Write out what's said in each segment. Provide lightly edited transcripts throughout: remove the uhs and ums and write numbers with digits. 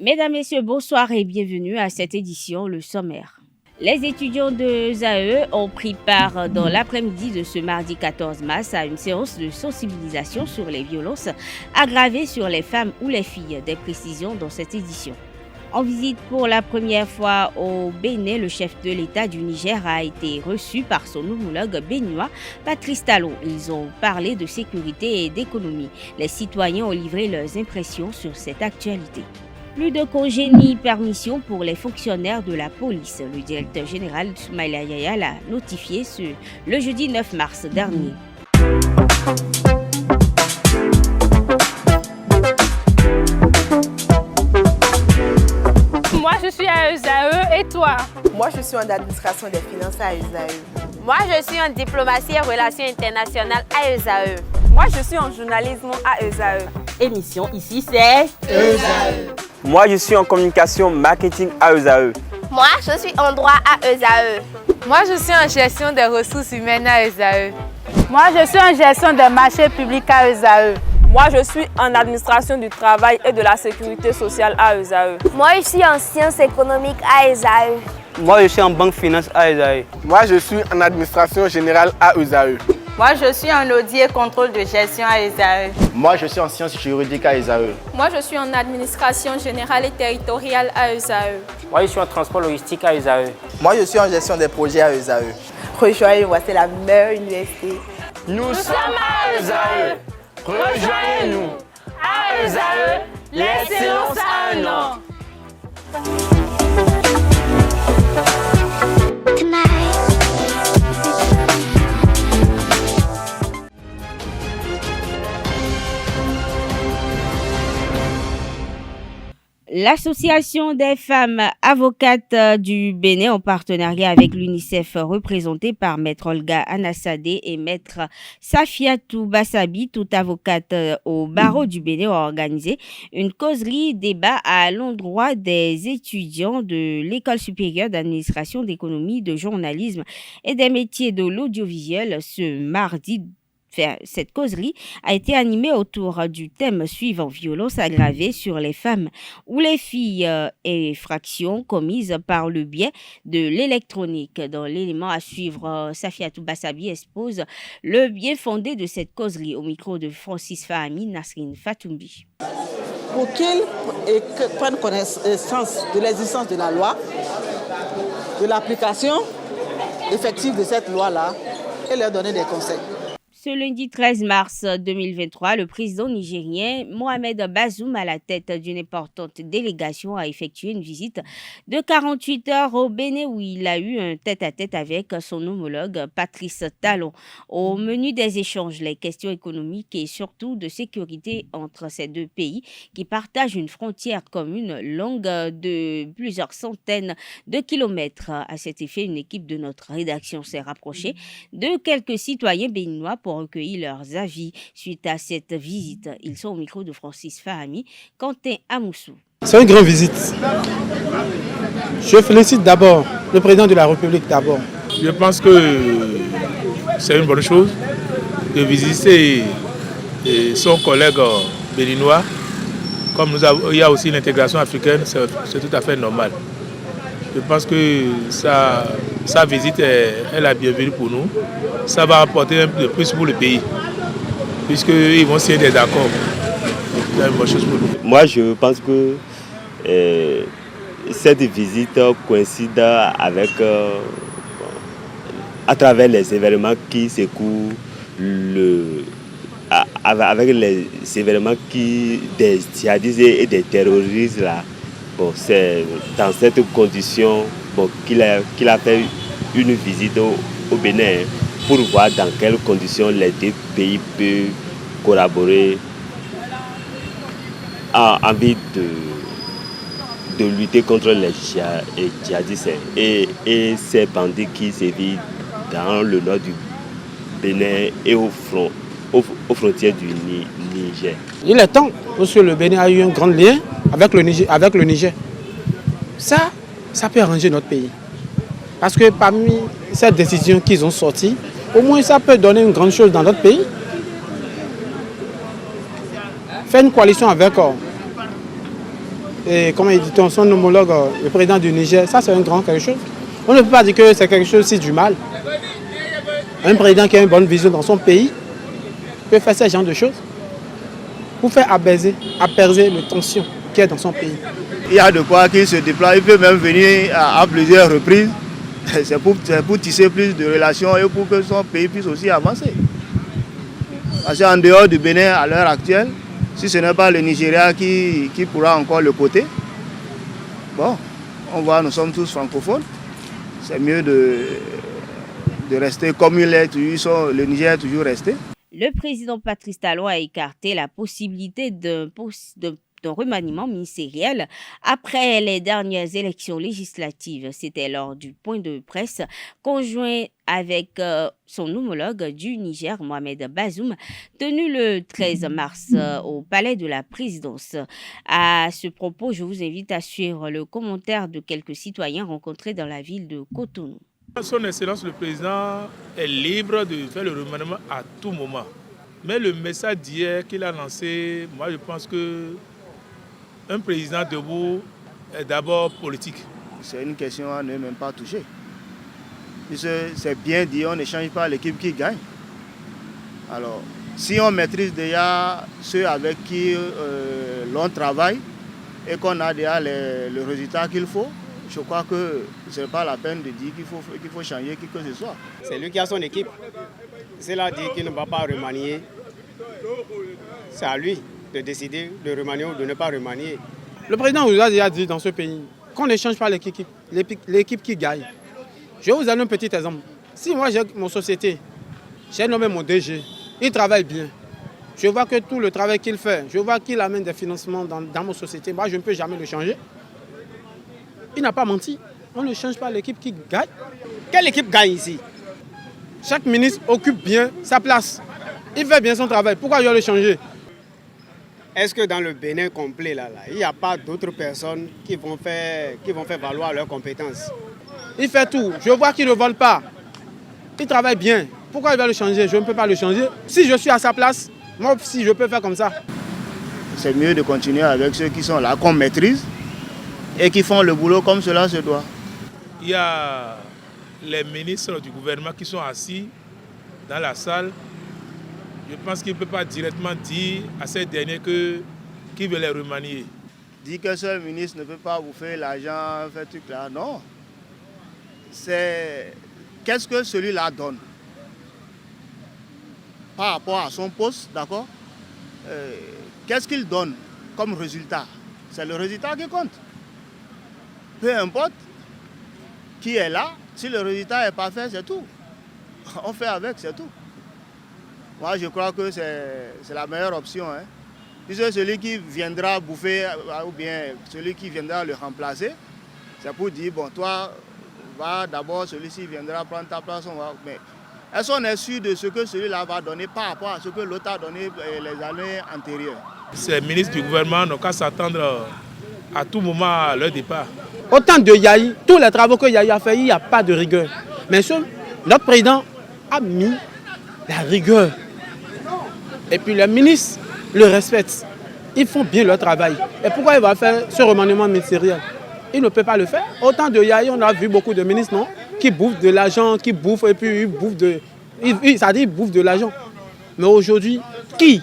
Mesdames, Messieurs, bonsoir et bienvenue à cette édition, le sommaire. Les étudiants de ZAE ont pris part dans l'après-midi de ce mardi 14 mars à une séance de sensibilisation sur les violences aggravées sur les femmes ou les filles. Des précisions dans cette édition. En visite pour la première fois au Bénin, le chef de l'État du Niger a été reçu par son homologue béninois, Patrice Talon. Ils ont parlé de sécurité et d'économie. Les citoyens ont livré leurs impressions sur cette actualité. Plus de congés ni permission pour les fonctionnaires de la police. Le directeur général Soumaïla Yaya l'a notifié le jeudi 9 mars dernier. Moi, je suis à ESAE et toi? Moi, je suis en administration des finances à ESAE. Moi, je suis en diplomatie et relations internationales à ESAE. Moi, je suis en journalisme à ESAE. Émission ici, c'est ESAE. Moi, je suis en communication marketing à ESAE. Moi, je suis en droit à ESAE. Moi, je suis en gestion des ressources humaines à ESAE. Moi, je suis en gestion des marchés publics à ESAE. Moi, je suis en administration du travail et de la sécurité sociale à ESAE. Moi, je suis en sciences économiques à ESAE. Moi, je suis en banque finance à ESAE. Moi, je suis en administration générale à ESAE. Moi, je suis en audit et contrôle de gestion à ESAE. Moi, je suis en sciences juridiques à ESAE. Moi, je suis en administration générale et territoriale à ESAE. Moi, je suis en transport logistique à ESAE. Moi, je suis en gestion des projets à ESAE. Rejoignez-moi, c'est la meilleure université. Nous sommes à ESAE. Rejoignez-nous. À ESAE, l'excellence à un an. L'Association des femmes avocates du Bénin, en partenariat avec l'UNICEF, représentée par Maître Olga Anassadé et Maître Safiatou Bassabi, toute avocate au barreau du Bénin, ont organisé une causerie débat à l'endroit des étudiants de l'École supérieure d'administration, d'économie, de journalisme et des métiers de l'audiovisuel ce mardi. Cette causerie a été animée autour du thème suivant: violences aggravées sur les femmes ou les filles et infractions commises par le biais de l'électronique. Dans l'élément à suivre, Safiatou Bassabi expose le bien fondé de cette causerie au micro de Francis Fahami, Nasrine Fatoumbi. Pour qu'ils prennent connaissance de l'existence de la loi, de l'application effective de cette loi-là et leur donner des conseils. Ce lundi 13 mars 2023, le président nigérien Mohamed Bazoum, à la tête d'une importante délégation, a effectué une visite de 48 heures au Bénin où il a eu un tête-à-tête avec son homologue Patrice Talon. Au menu des échanges, les questions économiques et surtout de sécurité entre ces deux pays qui partagent une frontière commune longue de plusieurs centaines de kilomètres. À cet effet, une équipe de notre rédaction s'est rapprochée de quelques citoyens béninois pour recueillir leurs avis suite à cette visite. Ils sont au micro de Francis Fahami, Quentin Amoussou. C'est une grande visite. Je félicite d'abord le président de la République d'abord. Je pense que c'est une bonne chose de visiter son collègue béninois. Comme il y a aussi l'intégration africaine, c'est tout à fait normal. Je pense que sa visite est la bienvenue pour nous. Ça va apporter un peu de plus pour le pays, puisqu'ils vont signer des accords. C'est une bonne chose pour nous. Moi, je pense que cette visite coïncide avec, à travers les événements qui secouent avec les événements des djihadistes et des terroristes là. Bon, c'est dans cette condition qu'il a fait une visite au Bénin pour voir dans quelles conditions les deux pays peuvent collaborer en envie de lutter contre les djihadistes et ces bandits qui sévissent dans le nord du Bénin et aux frontières du Niger. Il est temps, parce que le Bénin a eu un grand lien avec le Niger. Ça peut arranger notre pays. Parce que parmi ces décisions qu'ils ont sorties, au moins ça peut donner une grande chose dans notre pays. Faire une coalition avec son homologue, le président du Niger, ça c'est un grand quelque chose. On ne peut pas dire que c'est quelque chose aussi du mal. Un président qui a une bonne vision dans son pays peut faire ce genre de choses pour faire apaiser les tensions qu'il y a dans son pays. Il y a de quoi qu'il se déploie, il peut même venir à plusieurs reprises. C'est pour tisser plus de relations et pour que son pays puisse aussi avancer. Parce qu'en dehors du Bénin à l'heure actuelle, si ce n'est pas le Nigeria qui pourra encore le côté, bon, on voit, nous sommes tous francophones. C'est mieux de rester comme il est, le Niger est toujours resté. Le président Patrice Talon a écarté la possibilité d'un remaniement ministériel après les dernières élections législatives. C'était lors du point de presse conjoint avec son homologue du Niger, Mohamed Bazoum, tenu le 13 mars au Palais de la Présidence. À ce propos, je vous invite à suivre le commentaire de quelques citoyens rencontrés dans la ville de Cotonou. Son Excellence le Président est libre de faire le remaniement à tout moment. Mais le message d'hier qu'il a lancé, moi je pense que un président debout est d'abord politique. C'est une question à ne même pas toucher. C'est bien dit, on ne change pas l'équipe qui gagne. Alors, si on maîtrise déjà ceux avec qui l'on travaille et qu'on a déjà le résultat qu'il faut, je crois que ce n'est pas la peine de dire qu'il faut changer qui que ce soit. C'est lui qui a son équipe. Cela dit qu'il ne va pas remanier. C'est à lui de décider de remanier ou de ne pas remanier. Le président vous a déjà dit dans ce pays qu'on ne change pas l'équipe qui gagne. Je vais vous donner un petit exemple. Si moi j'ai mon société, j'ai nommé mon DG, il travaille bien. Je vois que tout le travail qu'il fait, je vois qu'il amène des financements dans mon société. Moi je ne peux jamais le changer. Il n'a pas menti. On ne change pas l'équipe qui gagne. Quelle équipe gagne ici? Chaque ministre occupe bien sa place. Il fait bien son travail. Pourquoi je vais le changer? Est-ce que dans le Bénin complet, il n'y a pas d'autres personnes qui vont faire valoir leurs compétences? Il fait tout. Je vois qu'il ne vole pas. Il travaille bien. Pourquoi il va le changer? Je ne peux pas le changer. Si je suis à sa place, moi aussi je peux faire comme ça. C'est mieux de continuer avec ceux qui sont là, qu'on maîtrise et qui font le boulot comme cela se doit. Il y a les ministres du gouvernement qui sont assis dans la salle. Je pense qu'il ne peut pas directement dire à ces derniers qu'il veut les remanier. Dire qu'un seul ministre ne peut pas vous faire l'argent, faire truc là, non. C'est qu'est-ce que celui-là donne par rapport à son poste, d'accord? Qu'est-ce qu'il donne comme résultat? C'est le résultat qui compte. Peu importe qui est là, si le résultat est parfait, c'est tout. On fait avec, c'est tout. Moi, je crois que c'est la meilleure option. Hein. Puisque celui qui viendra bouffer, ou bien celui qui viendra le remplacer, c'est pour dire, bon, toi, va d'abord, celui-ci viendra prendre ta place. Mais est-ce qu'on est sûr de ce que celui-là va donner par rapport à ce que l'autre a donné les années antérieures? Ces ministres du gouvernement n'ont qu'à s'attendre à tout moment à leur départ. Autant de Yahi, tous les travaux que Yahi a fait, il n'y a pas de rigueur. Mais notre président a mis la rigueur. Et puis les ministres le respectent. Ils font bien leur travail. Et pourquoi il va faire ce remaniement ministériel? Il ne peut pas le faire. Autant de Yahi, on a vu beaucoup de ministres, non, qui bouffent de l'argent, qui bouffent et puis ils bouffent ils bouffent de l'argent. Mais aujourd'hui, qui?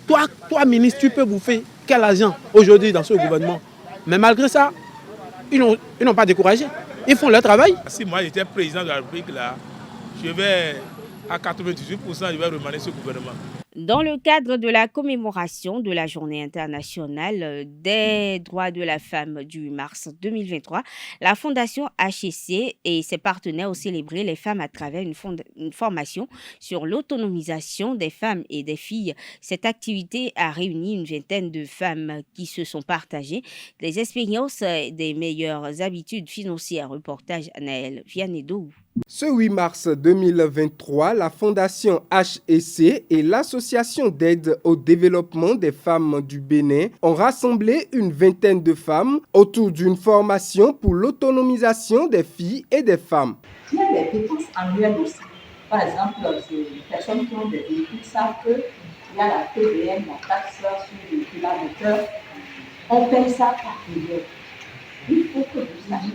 Toi, ministre, tu peux bouffer quel argent aujourd'hui dans ce gouvernement? Mais malgré ça, ils n'ont pas découragé. Ils font leur travail. Si moi j'étais président de la République, là, je vais à 98%, je vais remanier ce gouvernement. Dans le cadre de la commémoration de la Journée internationale des droits de la femme du 8 mars 2023, la Fondation HEC et ses partenaires ont célébré les femmes à travers une formation sur l'autonomisation des femmes et des filles. Cette activité a réuni une vingtaine de femmes qui se sont partagées des expériences et des meilleures habitudes financières. Reportage Anaël Vianedou. Ce 8 mars 2023, la Fondation HEC et l'Association d'aide au développement des femmes du Bénin ont rassemblé une vingtaine de femmes autour d'une formation pour l'autonomisation des filles et des femmes. Il y a des dépenses annuelles aussi. Par exemple, les personnes qui ont des véhicules savent qu'il y a la TVM, la taxe sur les véhicules à moteur. On paye ça par période. Il faut que vous sachiez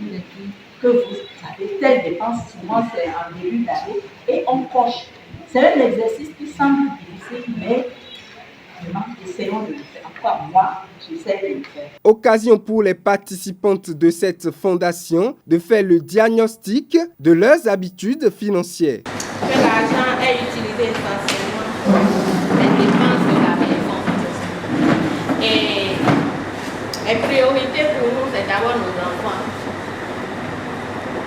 que vous avez telle dépense, souvent c'est en début d'année, et on coche. C'est un exercice qui semble difficile, mais vraiment, essayons de le faire. En tout cas, moi, j'essaie de le faire. Occasion pour les participantes de cette fondation de faire le diagnostic de leurs habitudes financières. Que l'argent est utilisé essentiellement pour les dépenses de la maison. Et la priorité pour nous, c'est d'avoir nos enfants.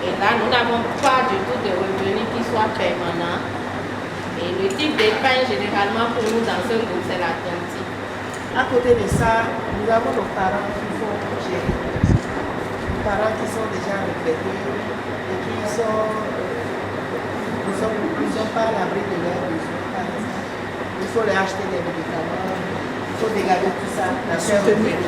Et là, nous n'avons pas du tout de revenus qui soient permanents. Et le type d'épargne, généralement, pour nous, dans ce groupe, c'est l'Atlantique. À côté de ça, nous avons nos parents qui font gérer. Nos parents qui sont déjà retraités et qui ne sont pas à l'abri de leurs besoins, par exemple. Il faut leur acheter des médicaments, il faut dégager tout ça, la soutenir.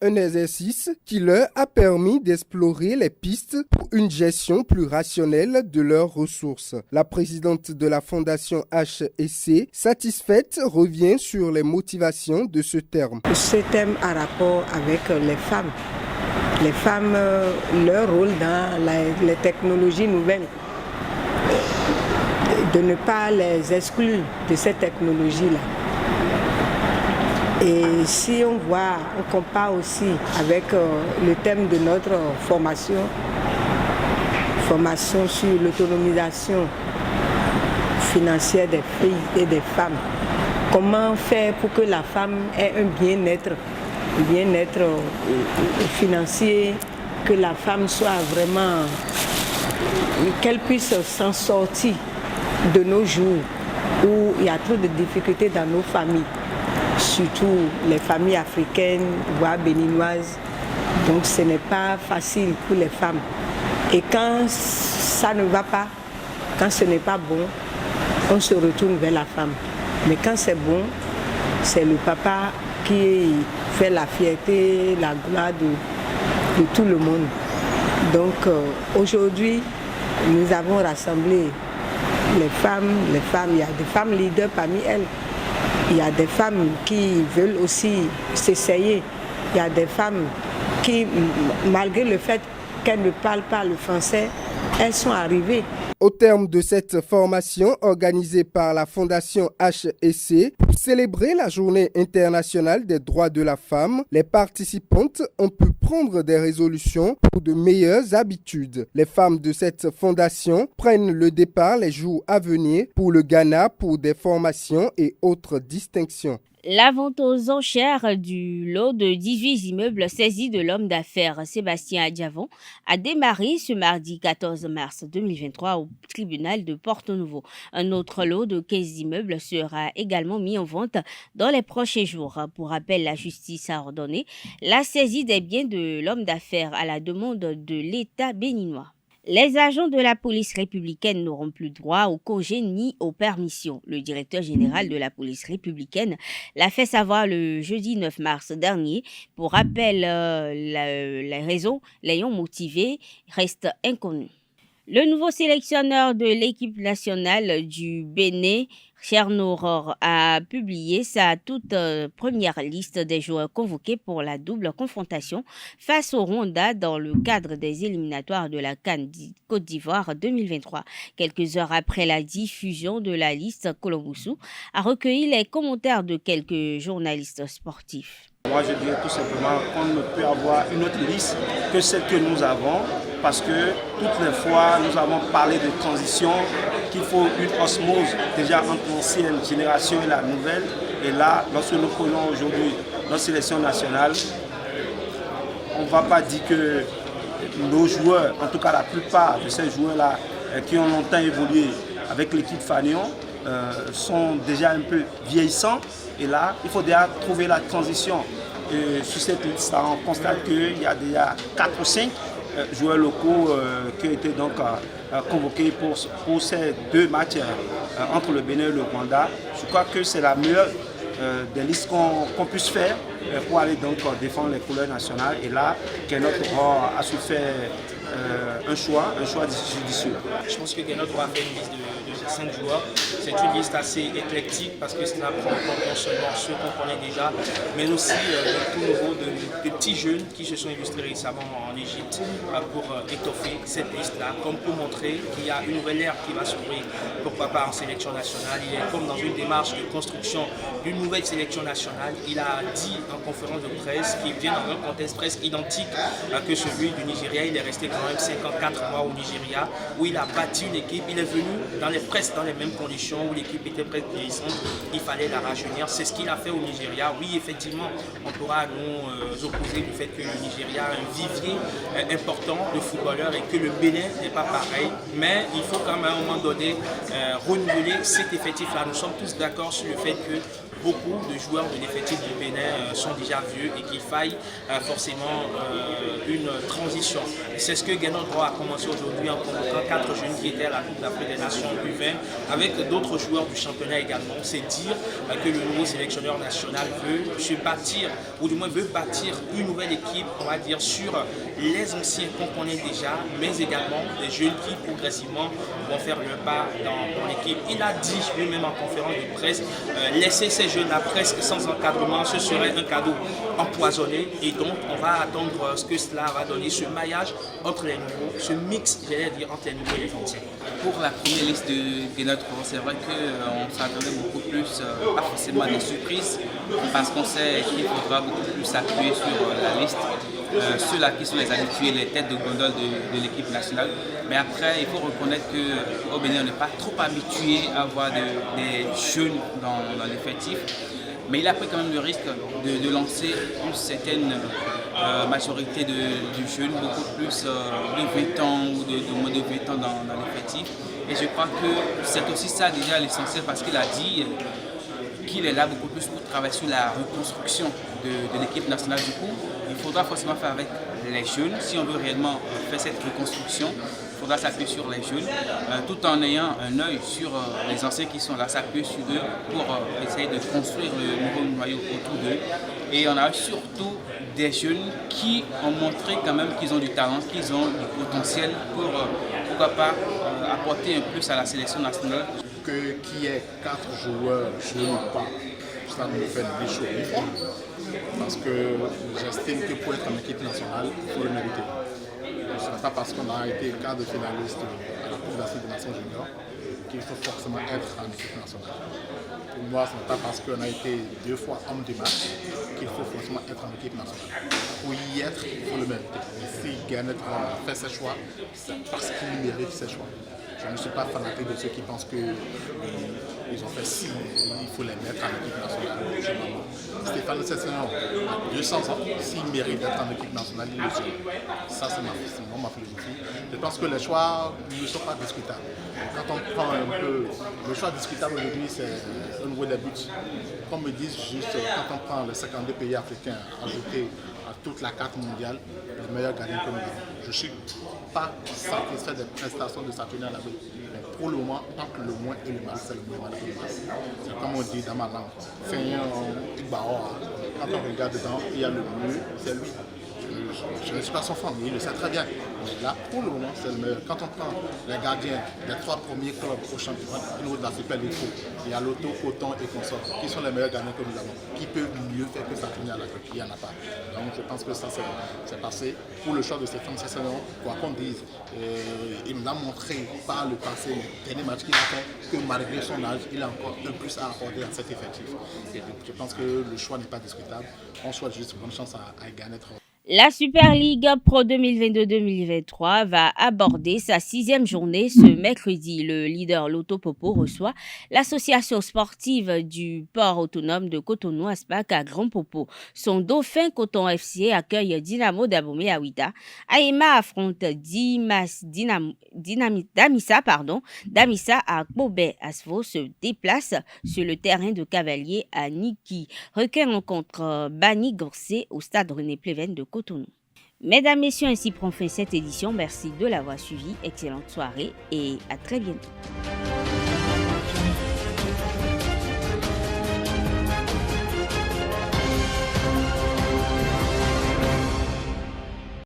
Un exercice qui leur a permis d'explorer les pistes pour une gestion plus rationnelle de leurs ressources. La présidente de la fondation H&C, satisfaite, revient sur les motivations de ce terme. Ce thème a rapport avec les femmes. Les femmes, leur rôle dans les technologies nouvelles. De ne pas les exclure de ces technologies-là. Et si on voit, on compare aussi avec le thème de notre formation sur l'autonomisation financière des filles et des femmes. Comment faire pour que la femme ait un bien-être financier, que la femme soit vraiment, qu'elle puisse s'en sortir de nos jours où il y a trop de difficultés dans nos familles. Surtout les familles africaines, voire béninoises. Donc ce n'est pas facile pour les femmes. Et quand ça ne va pas, quand ce n'est pas bon, on se retourne vers la femme. Mais quand c'est bon, c'est le papa qui fait la fierté, la gloire de tout le monde. Donc aujourd'hui, nous avons rassemblé les femmes, il y a des femmes leaders parmi elles. Il y a des femmes qui veulent aussi s'essayer. Il y a des femmes qui, malgré le fait qu'elles ne parlent pas le français, elles sont arrivées. Au terme de cette formation organisée par la Fondation H&C pour célébrer la Journée internationale des droits de la femme, les participantes ont pu prendre des résolutions pour de meilleures habitudes. Les femmes de cette fondation prennent le départ les jours à venir pour le Ghana pour des formations et autres distinctions. La vente aux enchères du lot de 18 immeubles saisis de l'homme d'affaires Sébastien Adjavon a démarré ce mardi 14 mars 2023 au tribunal de Porto-Novo. Un autre lot de 15 immeubles sera également mis en vente dans les prochains jours. Pour rappel, la justice a ordonné la saisie des biens de l'homme d'affaires à la demande de l'État béninois. Les agents de la police républicaine n'auront plus droit au congé ni aux permissions. Le directeur général de la police républicaine l'a fait savoir le jeudi 9 mars dernier. Pour rappel, les raisons l'ayant motivé restent inconnues. Le nouveau sélectionneur de l'équipe nationale du Bénin, Cherno-Aurore, a publié sa toute première liste des joueurs convoqués pour la double confrontation face au Rwanda dans le cadre des éliminatoires de la CAN Côte d'Ivoire 2023. Quelques heures après la diffusion de la liste, Colomboussou a recueilli les commentaires de quelques journalistes sportifs. Moi, je dirais tout simplement qu'on ne peut avoir une autre liste que celle que nous avons, parce que toutes les fois, nous avons parlé de transition, qu'il faut une osmose déjà entre l'ancienne génération et la nouvelle. Et là, lorsque nous prenons aujourd'hui notre sélection nationale, on ne va pas dire que nos joueurs, en tout cas la plupart de ces joueurs-là, qui ont longtemps évolué avec l'équipe Fagnon, sont déjà un peu vieillissants. Et là, il faut déjà trouver la transition. Et sur cette liste, on constate qu'il y a déjà 4 ou 5 joueurs locaux qui ont été donc convoqués pour ces deux matchs entre le Bénin et le Rwanda. Je crois que c'est la meilleure des listes qu'on puisse faire pour aller donc défendre les couleurs nationales. Et là, Kenot a su faire un choix judicieux. Je pense que Kenot va faire une liste de 5 joueurs. C'est une liste assez éclectique parce que cela prend en compte non seulement ceux qu'on connaît déjà, mais aussi de tout nouveau de petits jeunes qui se sont illustrés récemment en Égypte pour étoffer cette liste-là, comme pour montrer qu'il y a une nouvelle ère qui va s'ouvrir, pourquoi pas en sélection nationale. Il est comme dans une démarche de construction d'une nouvelle sélection nationale. Il a dit en conférence de presse qu'il vient dans un contexte presque identique que celui du Nigeria. Il est resté quand même 54 mois au Nigeria, où il a bâti une équipe. Il est venu presque dans les mêmes conditions, où l'équipe était presque vieillissante. Il fallait la rajeunir. C'est ce qu'il a fait au Nigeria. Oui, effectivement, on pourra nous opposer du fait que le Nigeria a un vivier important de footballeurs et que le Bénin n'est pas pareil. Mais il faut quand même à un moment donné renouveler cet effectif-là. Nous sommes tous d'accord sur le fait que beaucoup de joueurs de l'effectif du Bénin sont déjà vieux et qu'il faille forcément une transition. C'est ce que Guénon Droit a commencé aujourd'hui en convoquant 4 jeunes qui étaient à la Coupe d'Afrique des Nations U20 avec d'autres joueurs du championnat également. C'est dire que le nouveau sélectionneur national veut se bâtir, ou du moins veut bâtir une nouvelle équipe, on va dire, sur les anciens qu'on connaît déjà, mais également des jeunes qui progressivement vont faire le pas dans l'équipe. Il a dit lui-même en conférence de presse, laisser ces jeunes-là presque sans encadrement, ce serait un cadeau empoisonné, et donc on va attendre ce que cela va donner, ce maillage entre les nouveaux, ce mix, j'allais dire, entre les nouveaux et les anciens. Pour la première liste de notre groupe, c'est vrai qu'on s'attendait beaucoup plus, pas forcément à des surprises, parce qu'on sait qu'il faudra beaucoup plus s'appuyer sur la liste, ceux-là qui sont les habitués, les têtes de gondole de l'équipe nationale. Mais après, il faut reconnaître qu'au Bénin, on n'est pas trop habitué à avoir des jeunes dans l'effectif. Mais il a pris quand même le risque de lancer une certaine majorité de jeunes, beaucoup plus de 20 ans ou de moins de 20 ans dans l'effectif. Et je crois que c'est aussi ça déjà l'essentiel, parce qu'il a dit qu'il est là beaucoup plus pour travailler sur la reconstruction de l'équipe nationale. Du coup, il faudra forcément faire avec les jeunes. Si on veut réellement faire cette reconstruction, il faudra s'appuyer sur les jeunes, tout en ayant un œil sur les anciens qui sont là, s'appuyer sur eux pour essayer de construire le nouveau noyau autour d'eux. Et on a surtout des jeunes qui ont montré quand même qu'ils ont du talent, qu'ils ont du potentiel pour, pourquoi pas, apporter un plus à la sélection nationale. Qu'il y ait 4 joueurs jeunes ou pas, ça nous fait des choses. Parce que j'estime que pour être en équipe nationale, il faut le mériter. Ce n'est pas parce qu'on a été quart de finaliste à la Coupe d'Afrique des Nations Juniors qu'il faut forcément être en équipe nationale. Pour moi, ce n'est pas parce qu'on a été 2 fois homme du match qu'il faut forcément être en équipe nationale. Pour y être, il faut le mériter. Et si Garnet a fait ses choix, c'est parce qu'il mérite ses choix. Je ne suis pas fanatique de ceux qui pensent qu'ils ont fait si, il faut les mettre en équipe nationale. Stéphane Sessignon a 200 ans, s'il mérite d'être en équipe nationale, il le sera. Ça, c'est ma philosophie. Je pense que les choix ne sont pas discutables. Quand on prend un peu... Le choix discutable aujourd'hui, c'est au niveau des buts. Comme me disent juste, quand on prend les 52 pays africains ajoutés à toute la carte mondiale, les meilleurs gardiens que nous avons. Je ne suis pas satisfait des prestations de Saturnin Labé. Mais pour le moment, entre le moins et le mal, c'est le moins mal. C'est comme on dit dans ma langue. Quand on regarde dedans, il y a le mieux, c'est lui. Je ne suis pas son fan, mais il le sait très bien. Mais là, pour le moment, c'est le meilleur. Quand on prend les gardiens des 3 premiers clubs au championnat, au niveau de la Super League, il y a Lotto, Coton et Consort, qui sont les meilleurs gardiens que nous avons. Qui peut mieux faire que Saturnin à la queue? Il n'y en a pas. Donc je pense que ça, c'est passé. Pour le choix de Stéphane Sessignon, quoi qu'on dise, il nous a montré par le passé, les derniers matchs qu'il a fait, que malgré son âge, il a encore un plus à apporter à cet effectif. Et donc je pense que le choix n'est pas discutable. On souhaite juste bonne chance à Garnet. La Super League Pro 2022-2023 va aborder sa 6e journée ce mercredi. Le leader Lotto Popo reçoit l'association sportive du port autonome de Cotonou Aspac à Grand Popo. Son dauphin Coton FC accueille Dynamo d'Abomey à Ouida. Aema affronte Damissa à Kbobé. Asfo se déplace sur le terrain de Cavalier à Niki. Requin rencontre Bani Gorsé au stade René Pleven de Cotonou. Mesdames, Messieurs, ainsi prend fin cette édition. Merci de l'avoir suivi. Excellente soirée et à très bientôt.